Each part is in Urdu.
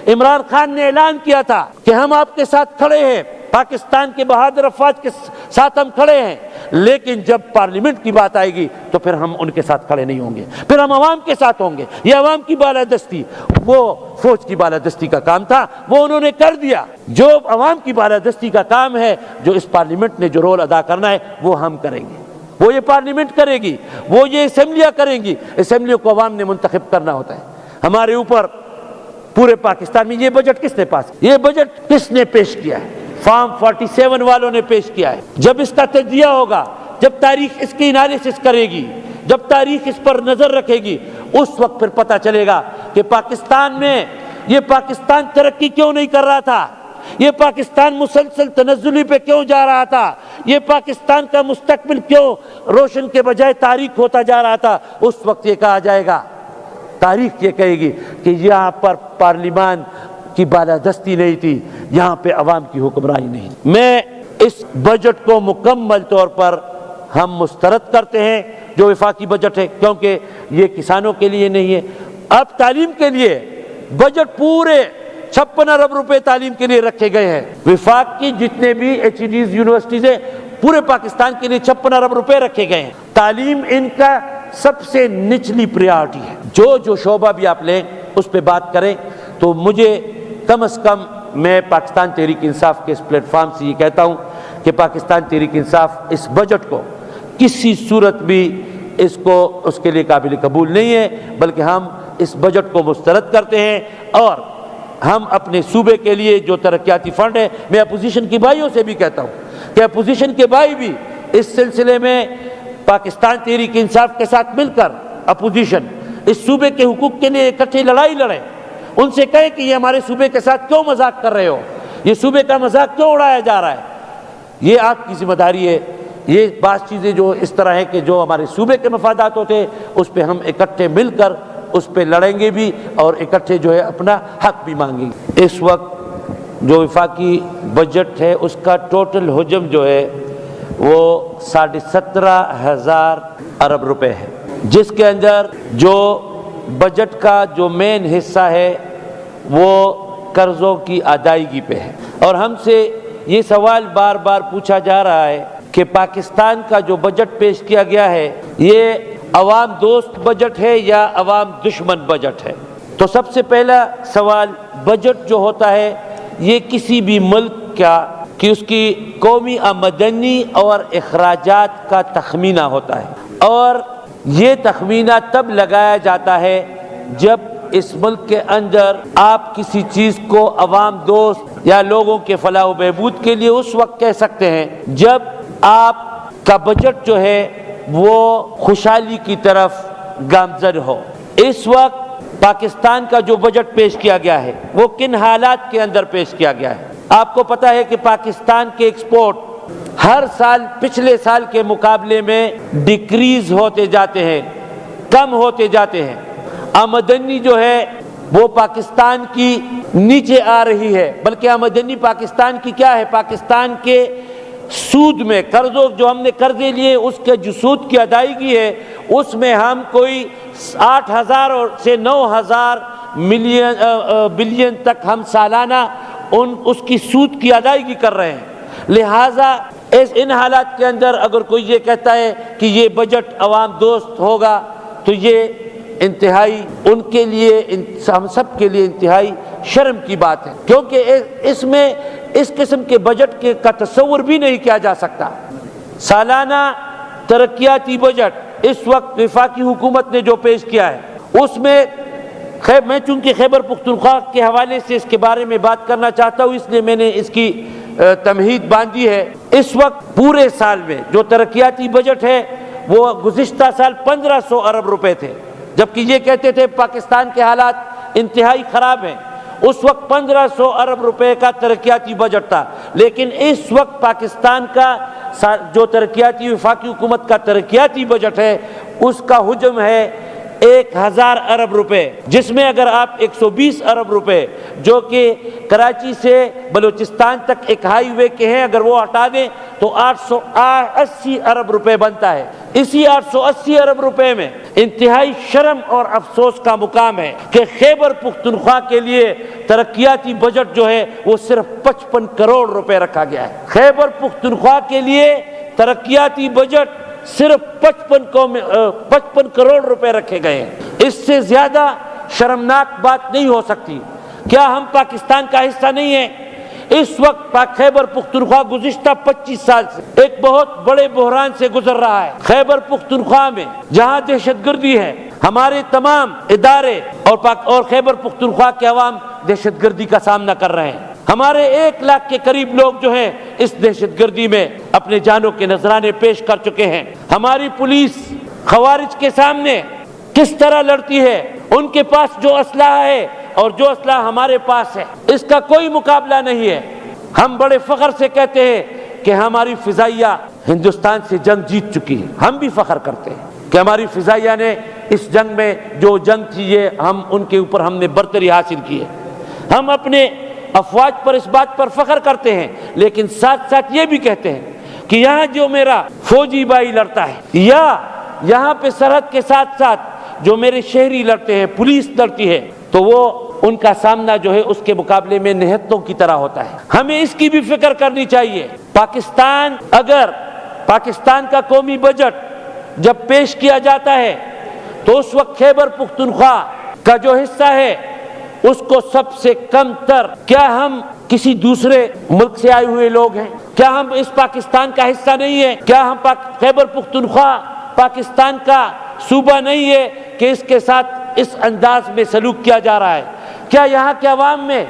عمران خان نے اعلان کیا تھا کہ ہم آپ کے ساتھ کھڑے ہیں، پاکستان کے بہادر افواج کے ساتھ ہم کھڑے ہیں، لیکن جب پارلیمنٹ کی بات آئے گی تو پھر ہم ان کے ساتھ کھڑے نہیں ہوں گے، پھر ہم عوام کے ساتھ ہوں گے۔ یہ عوام کی بالادستی، وہ فوج کی بالادستی کا کام تھا، وہ انہوں نے کر دیا۔ جو عوام کی بالادستی کا کام ہے، جو اس پارلیمنٹ نے جو رول ادا کرنا ہے، وہ ہم کریں گے، وہ یہ پارلیمنٹ کرے گی، وہ یہ اسمبلیاں کریں گی۔ اسمبلیوں کو عوام نے منتخب کرنا ہوتا ہے۔ ہمارے اوپر پورے پاکستان میں یہ بجٹ کس نے پاس کیا؟ یہ بجٹ کس نے پیش کیا ہے؟ فارم 47 والوں نے پیش کیا ہے۔ جب اس کا تجزیہ ہوگا، جب تاریخ اس کی انالیسس کرے گی، جب تاریخ اس پر نظر رکھے گی، اس وقت پھر پتہ چلے گا کہ پاکستان میں یہ پاکستان ترقی کیوں نہیں کر رہا تھا، یہ پاکستان مسلسل تنزلی پہ کیوں جا رہا تھا، یہ پاکستان کا مستقبل کیوں روشن کے بجائے تاریک ہوتا جا رہا تھا۔ اس وقت یہ کہا جائے گا، تاریخ یہ کہے گی کہ یہاں پر پارلیمان کی بالادستی نہیں تھی، یہاں پہ عوام کی حکمرانی نہیں تھی۔ میں اس بجٹ کو مکمل طور پر ہم مسترد کرتے ہیں، جو وفاقی بجٹ ہے، کیونکہ یہ کسانوں کے لیے نہیں ہے۔ اب تعلیم کے لیے بجٹ پورے 56 ارب روپے تعلیم کے لیے رکھے گئے ہیں۔ وفاق کی جتنے بھی HEDs یونیورسٹیز ہیں، پورے پاکستان کے لیے 56 ارب روپے رکھے گئے ہیں۔ تعلیم ان کا سب سے نچلی پریارٹی ہے۔ جو شعبہ بھی آپ لیں اس پہ بات کریں تو مجھے کم از کم، میں پاکستان تحریک انصاف کے اس پلیٹ فارم سے یہ کہتا ہوں کہ پاکستان تحریک انصاف اس بجٹ کو کسی صورت بھی اس کے لیے قابل قبول نہیں ہے، بلکہ ہم اس بجٹ کو مسترد کرتے ہیں۔ اور ہم اپنے صوبے کے لیے جو ترقیاتی فنڈ ہے، میں اپوزیشن کے بھائیوں سے بھی کہتا ہوں کہ اپوزیشن کے بھائی بھی اس سلسلے میں پاکستان تحریک انصاف کے ساتھ مل کر اپوزیشن اس صوبے کے حقوق کے لیے اکٹھے لڑائی لڑیں۔ ان سے کہیں کہ یہ ہمارے صوبے کے ساتھ کیوں مذاق کر رہے ہو، یہ صوبے کا مذاق کیوں اڑایا جا رہا ہے، یہ آپ کی ذمہ داری ہے۔ یہ بعض چیزیں جو اس طرح ہے کہ جو ہمارے صوبے کے مفادات ہوتے ہیں، اس پہ ہم اکٹھے مل کر اس پہ لڑیں گے بھی، اور اکٹھے جو ہے اپنا حق بھی مانگیں گے۔ اس وقت جو وفاقی بجٹ ہے، اس کا ٹوٹل حجم جو ہے وہ 17,500 ارب روپے ہے، جس کے اندر جو بجٹ کا جو مین حصہ ہے وہ قرضوں کی ادائیگی پہ ہے۔ اور ہم سے یہ سوال بار بار پوچھا جا رہا ہے کہ پاکستان کا جو بجٹ پیش کیا گیا ہے، یہ عوام دوست بجٹ ہے یا عوام دشمن بجٹ ہے؟ تو سب سے پہلا سوال، بجٹ جو ہوتا ہے یہ کسی بھی ملک کا کہ اس کی قومی آمدنی اور اخراجات کا تخمینہ ہوتا ہے، اور یہ تخمینہ تب لگایا جاتا ہے جب اس ملک کے اندر آپ کسی چیز کو عوام دوست یا لوگوں کے فلاح و بہبود کے لیے اس وقت کہہ سکتے ہیں جب آپ کا بجٹ جو ہے وہ خوشحالی کی طرف گامزن ہو۔ اس وقت پاکستان کا جو بجٹ پیش کیا گیا ہے وہ کن حالات کے اندر پیش کیا گیا ہے؟ آپ کو پتہ ہے کہ پاکستان کے ایکسپورٹ ہر سال پچھلے سال کے مقابلے میں ڈیکریز ہوتے جاتے ہیں، کم ہوتے جاتے ہیں۔ آمدنی جو ہے وہ پاکستان کی نیچے آ رہی ہے، بلکہ آمدنی پاکستان کی کیا ہے؟ پاکستان کے سود میں، قرضوں جو ہم نے قرضے لیے اس کے جو سود کی ادائیگی ہے، اس میں ہم کوئی 8,000 سے 9,000 بلین تک ہم سالانہ اس کی سود کی ادائیگی کر رہے ہیں۔ لہٰذا ان حالات کے اندر اگر کوئی یہ کہتا ہے کہ یہ بجٹ عوام دوست ہوگا تو یہ انتہائی ان کے لیے، ہم سب کے لیے انتہائی شرم کی بات ہے، کیونکہ اس میں اس قسم کے بجٹ کا تصور بھی نہیں کیا جا سکتا۔ سالانہ ترقیاتی بجٹ اس وقت وفاقی حکومت نے جو پیش کیا ہے، اس میں میں چونکہ خیبر پختونخوا کے حوالے سے اس کے بارے میں بات کرنا چاہتا ہوں، اس لیے میں نے اس کی تمہید باندھی ہے۔ اس وقت پورے سال میں جو ترقیاتی بجٹ ہے وہ گزشتہ سال 1,500 ارب روپے تھے، جبکہ یہ کہتے تھے پاکستان کے حالات انتہائی خراب ہیں۔ اس وقت 1,500 ارب روپے کا ترقیاتی بجٹ تھا، لیکن اس وقت پاکستان کا جو ترقیاتی وفاقی حکومت کا ترقیاتی بجٹ ہے اس کا حجم ہے 1,000 ارب روپے، جس میں اگر آپ 120 ارب روپے جو کہ کراچی سے بلوچستان تک ایک ہائی وے کے ہیں اگر وہ ہٹا دیں تو 880 ارب روپے بنتا ہے۔ اسی 880 ارب روپے میں انتہائی شرم اور افسوس کا مقام ہے کہ خیبر پختونخوا کے لیے ترقیاتی بجٹ جو ہے وہ صرف 55 کروڑ روپے رکھا گیا ہے۔ خیبر پختونخوا کے لیے ترقیاتی بجٹ صرف 55 کروڑ روپے رکھے گئے ہیں۔ اس سے زیادہ شرمناک بات نہیں ہو سکتی۔ کیا ہم پاکستان کا حصہ نہیں ہیں؟ اس وقت خیبر پختونخوا گزشتہ 25 سال سے ایک بہت بڑے بحران سے گزر رہا ہے۔ خیبر پختونخوا میں جہاں دہشت گردی ہے، ہمارے تمام ادارے اور خیبر پختونخوا کے عوام دہشت گردی کا سامنا کر رہے ہیں۔ ہمارے 1 لاکھ کے قریب لوگ جو ہیں اس دہشت گردی میں اپنے جانوں کے نذرانے پیش کر چکے ہیں۔ ہماری پولیس خوارج کے سامنے کس طرح لڑتی ہے، ان کے پاس جو اسلحہ ہے اور جو اسلحہ ہمارے پاس ہے اس کا کوئی مقابلہ نہیں ہے۔ ہم بڑے فخر سے کہتے ہیں کہ ہماری فضائیہ ہندوستان سے جنگ جیت چکی ہے۔ ہم بھی فخر کرتے ہیں کہ ہماری فضائیہ نے اس جنگ میں جو جنگ تھی یہ ان کے اوپر ہم نے برتری حاصل کی ہے۔ ہم اپنے افواج پر اس بات پر فخر کرتے ہیں، لیکن ساتھ ساتھ یہ بھی کہتے ہیں کہ یہاں جو میرا فوجی بھائی لڑتا ہے یا یہاں پہ سرحد کے ساتھ ساتھ جو میرے شہری لڑتے ہیں، پولیس لڑتی ہے، تو وہ ان کا سامنا جو ہے اس کے مقابلے میں نہتوں کی طرح ہوتا ہے۔ ہمیں اس کی بھی فکر کرنی چاہیے۔ پاکستان کا قومی بجٹ جب پیش کیا جاتا ہے تو اس وقت خیبر پختونخوا کا جو حصہ ہے اس کو سب سے کم تر، کیا ہم کسی دوسرے ملک سے آئے ہوئے لوگ ہیں؟ کیا ہم اس پاکستان کا حصہ نہیں ہیں؟ کیا ہم خیبر پختونخوا پاکستان کا صوبہ نہیں ہے کہ اس کے ساتھ اس انداز میں سلوک کیا جا رہا ہے؟ کیا یہاں کے عوام میں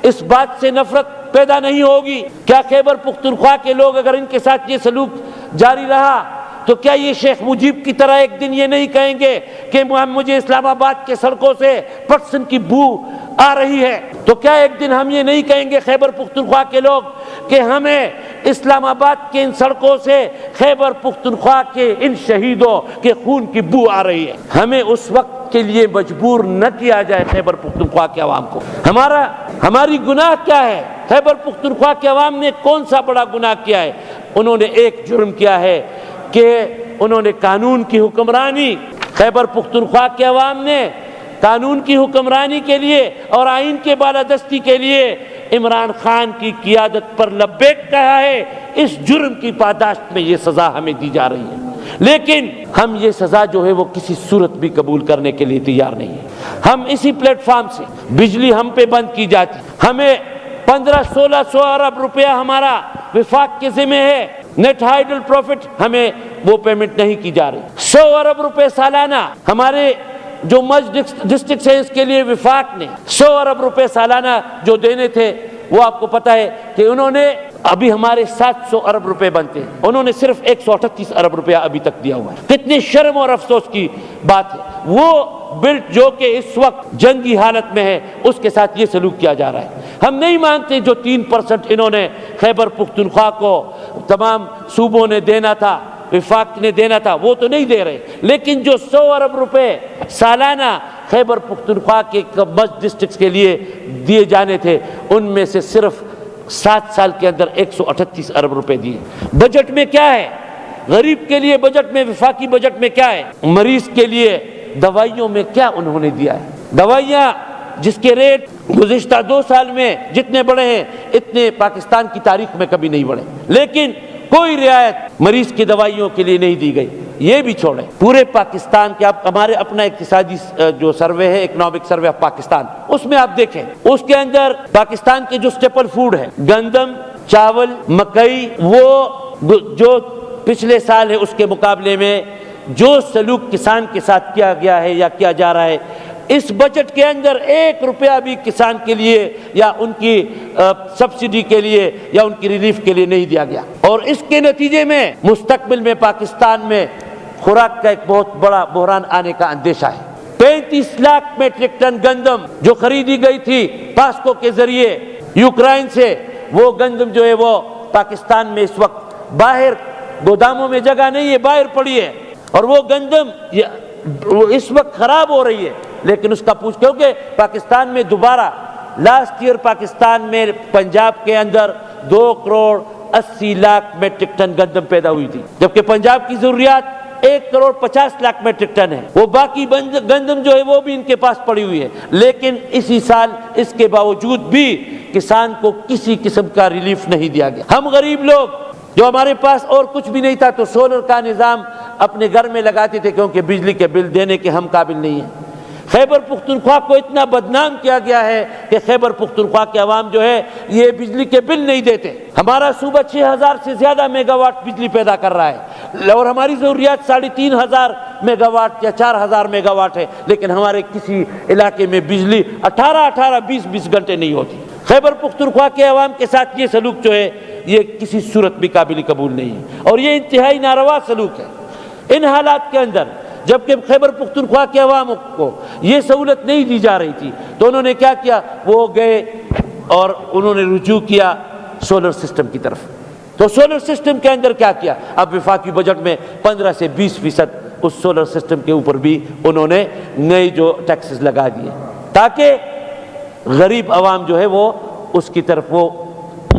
اس بات سے نفرت پیدا نہیں ہوگی؟ کیا خیبر پختونخوا کے لوگ اگر ان کے ساتھ یہ سلوک جاری رہا تو کیا یہ شیخ مجیب کی طرح ایک دن یہ نہیں کہیں گے کہ مجھے اسلام آباد کے سڑکوں سے پٹسن کی بو آ رہی ہے؟ تو کیا ایک دن ہم یہ نہیں کہیں گے خیبر پختونخوا کے لوگ کہ ہمیں اسلام آباد کے ان سڑکوں سے خیبر پختونخوا کے ان شہیدوں کے خون کی بو آ رہی ہے؟ ہمیں اس وقت کے لیے مجبور نہ کیا جائے خیبر پختونخوا کے عوام کو۔ ہماری گناہ کیا ہے؟ خیبر پختونخوا کے عوام نے کون سا بڑا گناہ کیا ہے؟ انہوں نے ایک جرم کیا ہے کہ انہوں نے قانون کی حکمرانی، خیبر پختونخوا کے عوام نے قانون کی حکمرانی کے لیے اور آئین کے بالادستی کے لیے عمران خان کی قیادت پر لبیک کہا ہے۔ اس جرم کی پاداشت میں یہ سزا ہمیں دی جا رہی ہے، لیکن ہم یہ سزا جو ہے وہ کسی صورت بھی قبول کرنے کے لیے تیار نہیں ہے۔ ہم اسی پلیٹ فارم سے بجلی ہم پہ بند کی جاتی، ہمیں 1500-1600 ارب روپیہ ہمارا وفاق کے ذمہ ہے، نیٹ ہائیڈل پروفٹ ہمیں وہ پیمنٹ نہیں کی جا رہی۔ 100 ارب روپے سالانہ ہمارے جو مرج ڈسٹرکٹس ہیں اس کے لیے وفاق نے 100 ارب روپے سالانہ جو دینے تھے وہ آپ کو پتہ ہے کہ انہوں نے ابھی ہمارے 700 ارب روپے بنتے ہیں، انہوں نے صرف 138 ارب روپیہ ابھی تک دیا ہوا ہے۔ کتنی شرم اور افسوس کی بات ہے۔ وہ بلٹ جو کہ اس وقت جنگی حالت میں ہے اس کے ساتھ یہ سلوک کیا جا رہا ہے۔ ہم نہیں مانتے جو 3% انہوں نے خیبر پختونخوا کو تمام صوبوں نے دینا تھا، وفاق نے دینا تھا، وہ تو نہیں دے رہے، لیکن جو 100 ارب روپے سالانہ خیبر پختونخوا کے مرج ڈسٹرکٹس کے لیے دیے جانے تھے ان میں سے صرف 7 سال کے اندر 138 ارب روپے دیے۔ بجٹ میں کیا ہے؟ غریب کے لیے بجٹ میں، وفاقی بجٹ میں کیا ہے؟ مریض کے لیے دوائیوں میں کیا انہوں نے دیا ہے؟ دوائیاں جس کے ریٹ گزشتہ 2 سال میں جتنے بڑھے ہیں اتنے پاکستان کی تاریخ میں کبھی نہیں بڑھے، لیکن کوئی رعایت مریض کی دوائیوں کے لیے نہیں دی گئی۔ یہ بھی چھوڑیں، پورے پاکستان کے ہمارے اپنا اقتصادی جو سروے ہے، اکنامک سروے آف پاکستان، اس میں آپ دیکھیں اس کے اندر پاکستان کے جو سٹیپل فوڈ ہے، گندم، چاول، مکئی، وہ جو پچھلے سال ہے اس کے مقابلے میں جو سلوک کسان کے ساتھ کیا گیا ہے یا کیا جا رہا ہے، اس بجٹ کے اندر 1 روپیہ بھی کسان کے لیے یا ان کی سبسڈی کے لیے یا ان کی ریلیف کے لیے نہیں دیا گیا، اور اس کے نتیجے میں مستقبل میں پاکستان میں خوراک کا ایک بہت بڑا بحران آنے کا اندیشہ ہے۔ 35 لاکھ میٹرک ٹن گندم جو خریدی گئی تھی پاسکو کے ذریعے یوکرائن سے، وہ گندم جو ہے وہ پاکستان میں اس وقت باہر گوداموں میں جگہ نہیں ہے، باہر پڑی ہے، اور وہ گندم اس وقت خراب ہو رہی ہے، لیکن اس کا کیونکہ پاکستان میں دوبارہ لاسٹ ایئر پاکستان میں پنجاب کے اندر 2 کروڑ 80 لاکھ میٹرک ٹن گندم پیدا ہوئی تھی، جبکہ پنجاب کی ضروریات 1,50,00,000 میٹرک ٹن ہے، وہ باقی گندم جو ہے وہ بھی ان کے پاس پڑی ہوئی ہے، لیکن اسی سال اس کے باوجود بھی کسان کو کسی قسم کا ریلیف نہیں دیا گیا۔ ہم غریب لوگ جو ہمارے پاس اور کچھ بھی نہیں تھا تو سولر کا نظام اپنے گھر میں لگاتے تھے، کیونکہ بجلی کے بل دینے کے ہم قابل نہیں ہیں۔ خیبر پختونخوا کو اتنا بدنام کیا گیا ہے کہ خیبر پختونخوا کے عوام جو ہے یہ بجلی کے بل نہیں دیتے۔ ہمارا صوبہ 6,000 سے زیادہ میگا واٹ بجلی پیدا کر رہا ہے اور ہماری ضروریات 3,500 میگا واٹ یا 4,000 میگا واٹ ہے، لیکن ہمارے کسی علاقے میں بجلی 20 گھنٹے نہیں ہوتی۔ خیبر پختونخوا کے عوام کے ساتھ یہ سلوک جو ہے یہ کسی صورت بھی قابل قبول نہیں ہے، اور یہ انتہائی ناروا سلوک ہے۔ ان حالات کے اندر جبکہ خیبر پختونخوا کے عوام کو یہ سہولت نہیں دی جا رہی تھی تو انہوں نے کیا کیا، وہ گئے اور انہوں نے رجوع کیا سولر سسٹم کی طرف۔ تو سولر سسٹم کے اندر کیا کیا، اب وفاقی بجٹ میں 15 سے 20% اس سولر سسٹم کے اوپر بھی انہوں نے نئے جو ٹیکسز لگا دیے، تاکہ غریب عوام جو ہے وہ اس کی طرف، وہ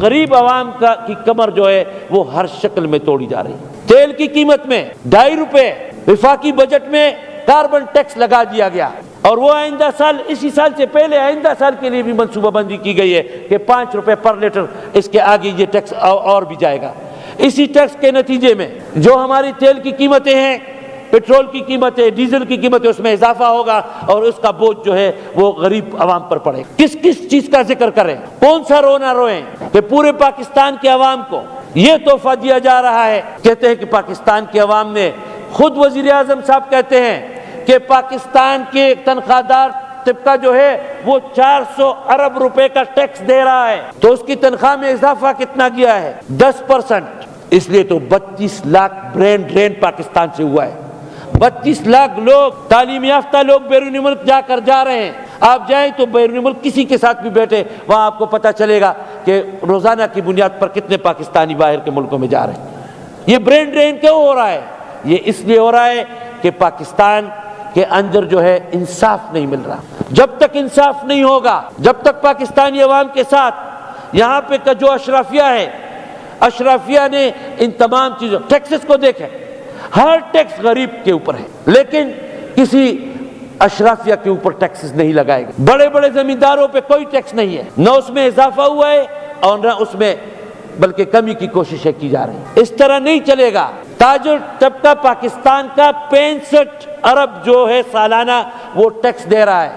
غریب عوام کی کمر جو ہے وہ ہر شکل میں توڑی جا رہی ہے۔ تیل کی قیمت میں 2.5 روپے وفاقی بجٹ میں کاربن ٹیکس لگا دیا گیا، اور وہ آئندہ سال، اسی سال سے پہلے آئندہ سال کے لیے بھی منصوبہ بندی کی گئی ہے کہ 5 روپے پر لیٹر اس کے آگے یہ ٹیکس اور بھی جائے گا۔ اسی ٹیکس کے نتیجے میں جو ہماری تیل کی قیمتیں ہیں، پیٹرول کی قیمتیں، ڈیزل کی قیمتیں، اس میں اضافہ ہوگا اور اس کا بوجھ جو ہے وہ غریب عوام پر پڑے گا۔ کس کس چیز کا ذکر کریں، کون سا رونا روئیں کہ پورے پاکستان کے عوام کو یہ تحفہ دیا جا رہا ہے۔ کہتے ہیں کہ پاکستان کے عوام نے، خود وزیر اعظم صاحب کہتے ہیں کہ پاکستان کے تنخواہ دار طبقہ جو ہے وہ 400 ارب روپے کا ٹیکس دے رہا ہے، تو اس کی تنخواہ میں اضافہ کتنا کیا ہے، 10%۔ اس لیے تو 32 لاکھ برین ڈرین پاکستان سے ہوا ہے۔ 32 لاکھ لوگ، تعلیم یافتہ لوگ بیرون ملک جا رہے ہیں۔ آپ جائیں تو بیرون ملک کسی کے ساتھ بھی بیٹھے، وہاں آپ کو پتہ چلے گا کہ روزانہ کی بنیاد پر کتنے پاکستانی باہر کے ملکوں میں جا رہے ہیں۔ یہ برین ڈرین کیوں ہو رہا ہے؟ یہ اس لیے ہو رہا ہے کہ پاکستان کے اندر جو ہے انصاف نہیں مل رہا۔ جب تک انصاف نہیں ہوگا، جب تک پاکستانی عوام کے ساتھ یہاں پہ کا جو اشرافیہ ہے، اشرافیہ نے ان تمام چیزوں، ٹیکسز کو دیکھیں، ہر ٹیکس غریب کے اوپر ہے، لیکن کسی اشرافیہ کے اوپر ٹیکسز نہیں لگائے گئے۔ بڑے بڑے زمینداروں پہ کوئی ٹیکس نہیں ہے، نہ اس میں اضافہ ہوا ہے اور نہ اس میں بلکہ کمی کی کوششیں کی جا رہی ہیں۔ اس طرح نہیں چلے گا۔ تاجر طبقہ پاکستان کا 65 ارب جو ہے سالانہ وہ ٹیکس دے رہا ہے،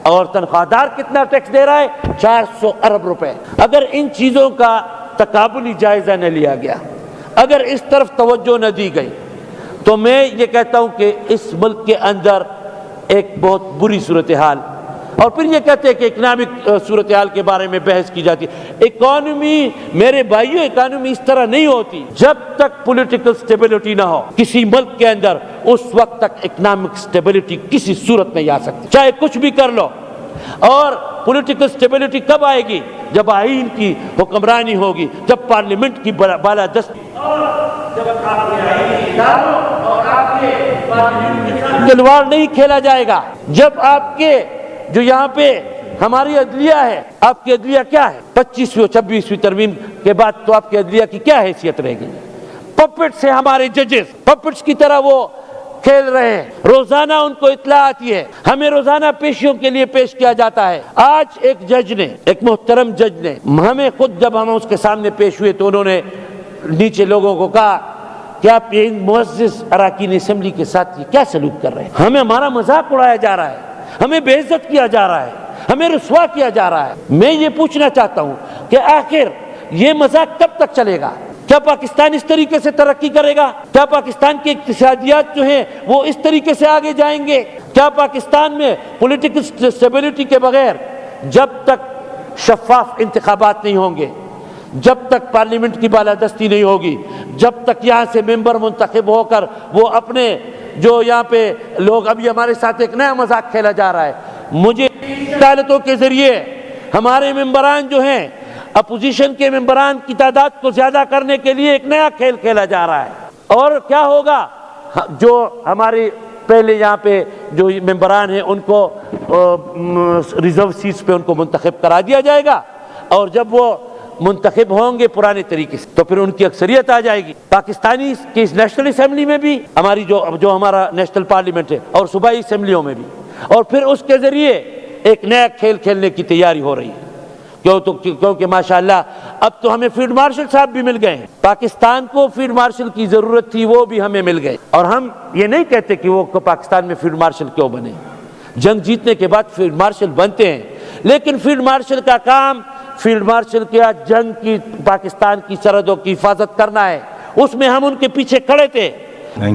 اور تنخواہ دار کتنا ٹیکس دے رہا ہے، 400 ارب روپے۔ اگر ان چیزوں کا تقابلی جائزہ نہ لیا گیا، اگر اس طرف توجہ نہ دی گئی، تو میں یہ کہتا ہوں کہ اس ملک کے اندر ایک بہت بری صورتحال، اور پھر یہ کہتے ہیں کہ اکنامک صورتحال کے بارے میں بحث کی جاتی ہے۔ اکانومی، میرے بھائیوں، اکانومی اس طرح نہیں ہوتی۔ جب تک پولیٹیکل سٹیبلٹی نہ ہو کسی ملک کے اندر، اس وقت تک اکنامک سٹیبلٹی کسی صورت نہیں آ سکتی، چاہے کچھ بھی کر لو۔ اور پولیٹیکل سٹیبلٹی کب آئے گی؟ جب آئین کی حکمرانی ہوگی، جب پارلیمنٹ کی بالادستی، اور جب آپ کے آئینی اداروں اور آپ کے پارلیمنٹ کے ساتھ تلوار نہیں کھیلا جائے گا، جب آپ کے جو یہاں پہ ہماری عدلیہ ہے، آپ کی عدلیہ کیا ہے؟ 25ویں 26ویں ترمیم کے بعد تو آپ کی عدلیہ کی کیا حیثیت رہے گی؟ پپٹ سے ہمارے ججز پپٹس کی طرح وہ کھیل رہے ہیں۔ روزانہ ان کو اطلاع آتی ہے، ہمیں روزانہ پیشیوں کے لیے پیش کیا جاتا ہے۔ آج ایک جج نے، ایک محترم جج نے ہمیں خود، جب ہم اس کے سامنے پیش ہوئے تو انہوں نے نیچے لوگوں کو کہا کہ آپ یہ معزز اراکین اسمبلی کے ساتھ یہ کیا سلوک کر رہے ہیں؟ ہمیں ہمارا مذاق اڑایا جا رہا ہے، ہمیں بے عزت کیا جا رہا ہے، ہمیں رسوا کیا جا رہا ہے۔ میں یہ پوچھنا چاہتا ہوں کہ آخر یہ مذاق کب تک چلے گا؟ کیا پاکستان اس طریقے سے ترقی کرے گا؟ کیا پاکستان کی اقتصادیات جو ہیں وہ اس طریقے سے آگے جائیں گے؟ کیا پاکستان میں پولیٹیکل سٹیبلٹی کے بغیر، جب تک شفاف انتخابات نہیں ہوں گے، جب تک پارلیمنٹ کی بالادستی نہیں ہوگی، جب تک یہاں سے ممبر منتخب ہو کر وہ اپنے جو یہاں پہ لوگ، ابھی ہمارے ساتھ ایک نیا مذاق کھیلا جا رہا ہے، مجھے عدالتوں کے ذریعے ہمارے ممبران جو ہیں، اپوزیشن کے ممبران کی تعداد کو زیادہ کرنے کے لیے ایک نیا کھیل کھیلا جا رہا ہے۔ اور کیا ہوگا؟ جو ہماری پہلے یہاں پہ جو ممبران ہیں ان کو ریزرو سیٹس پہ ان کو منتخب کرا دیا جائے گا، اور جب وہ منتخب ہوں گے پرانے طریقے سے تو پھر ان کی اکثریت آ جائے گی۔ پاکستانی کی اس نیشنل اسمبلی میں بھی، ہماری جو ہمارا نیشنل پارلیمنٹ ہے، اور صوبائی اسمبلیوں میں بھی، اور پھر اس کے ذریعے ایک نیا کھیل کھیلنے کی تیاری ہو رہی ہے۔ کیونکہ ماشاءاللہ اب تو ہمیں فیلڈ مارشل صاحب بھی مل گئے ہیں۔ پاکستان کو فیلڈ مارشل کی ضرورت تھی، وہ بھی ہمیں مل گئے، اور ہم یہ نہیں کہتے کہ وہ پاکستان میں فیلڈ مارشل کیوں بنے، جنگ جیتنے کے بعد فیلڈ مارشل بنتے ہیں، لیکن فیلڈ مارشل کا کام، فیلڈ مارشل کیا جنگ کی، پاکستان کی سرحدوں کی حفاظت کرنا ہے۔ اس میں ہم ان کے پیچھے کھڑے تھے،